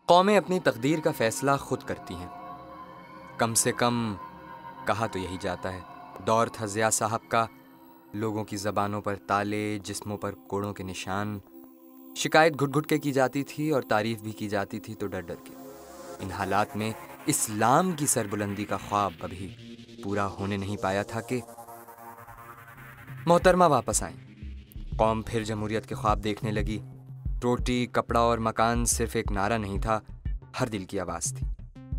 कौमें अपनी तकदीर का फैसला खुद करती हैं। कम से कम कहा तो यही जाता है। दौर था ज़िया साहब का, लोगों की ज़बानों पर ताले, जिस्मों पर कोड़ों के निशान। शिकायत घुट घुट के की जाती थी और तारीफ भी की जाती थी तो डर डर के। इन हालात में इस्लाम की सरबुलंदी का ख्वाब अभी पूरा होने नहीं पाया था कि मोहतरमा वापस आई। कौम फिर जमहूरियत के ख्वाब देखने लगी। रोटी, कपड़ा और मकान सिर्फ एक नारा नहीं था, हर दिल की आवाज़ थी।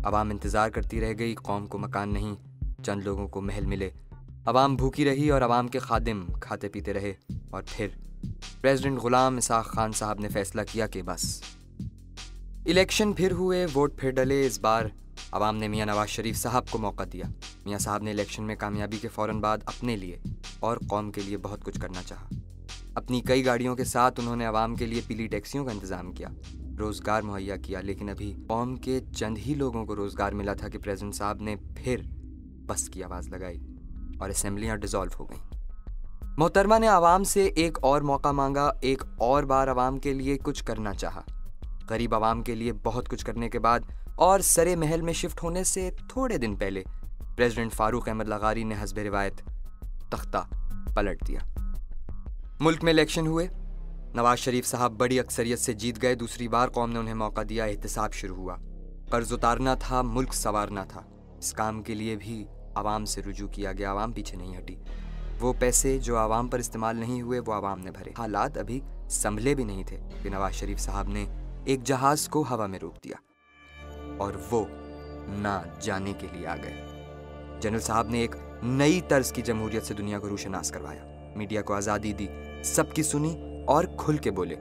अवाम इंतज़ार करती रह गई, कौम को मकान नहीं, चंद लोगों को महल मिले। अवाम भूखी रही और अवाम के खादिम खाते पीते रहे। और फिर प्रेसिडेंट गुलाम इसाक खान साहब ने फैसला किया कि बस। इलेक्शन फिर हुए, वोट फिर डले। इस बार अवाम ने मियाँ नवाज शरीफ साहब को मौका दिया। मियाँ साहब ने इलेक्शन में कामयाबी के फ़ौरन बाद अपने लिए और कौम के लिए बहुत कुछ करना चाहा। अपनी कई गाड़ियों के साथ उन्होंने अवाम के लिए पीली टैक्सियों का इंतज़ाम किया, रोज़गार मुहैया किया। लेकिन अभी कौम के चंद ही लोगों को रोज़गार मिला था कि प्रेसिडेंट साहब ने फिर बस की आवाज़ लगाई और असेंबलियाँ डिज़ोल्व हो गईं। मोहतरमा ने आवाम से एक और मौका मांगा, एक और बार आवाम के लिए कुछ करना चाहा। गरीब आवाम के लिए बहुत कुछ करने के बाद और सरे महल में शिफ्ट होने से थोड़े दिन पहले प्रेसिडेंट फारूक अहमद लगारी ने हस्बे रिवायत तख्ता पलट दिया। मुल्क में इलेक्शन हुए, नवाज शरीफ साहब बड़ी अक्सरियत से जीत गए। दूसरी बार कौम ने उन्हें मौका दिया, एहतिसाब शुरू हुआ। कर्ज उतारना था, मुल्क संवारना था। इस काम के लिए भी आवाम से रुजू किया गया। आवाम पीछे नहीं हटी। वो पैसे जो आवाम पर इस्तेमाल नहीं हुए वो आवाम ने भरे। हालात अभी संभले भी नहीं थे कि नवाज शरीफ साहब ने एक जहाज को हवा में रोक दिया और वो ना जाने के लिए आ गए। जनरल साहब ने एक नई तर्ज की जमहूरियत से दुनिया को रूशनास करवाया, मीडिया को आज़ादी दी, सबकी सुनी और खुल के बोले।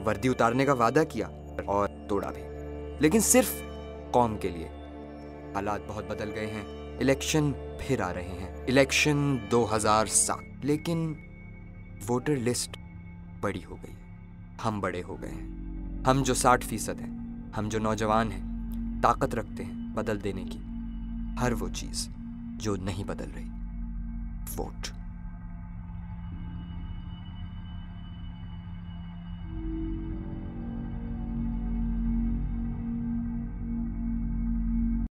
वर्दी उतारने का वादा किया और तोड़ा भी, लेकिन सिर्फ कौम के लिए। हालात बहुत बदल गए हैं। इलेक्शन फिर आ रहे हैं, इलेक्शन 2007। लेकिन वोटर लिस्ट बड़ी हो गई, हम बड़े हो गए हैं। हम जो 60% हैं, हम जो नौजवान हैं, ताकत रखते हैं बदल देने की हर वो चीज़ जो नहीं बदल रही, वोट।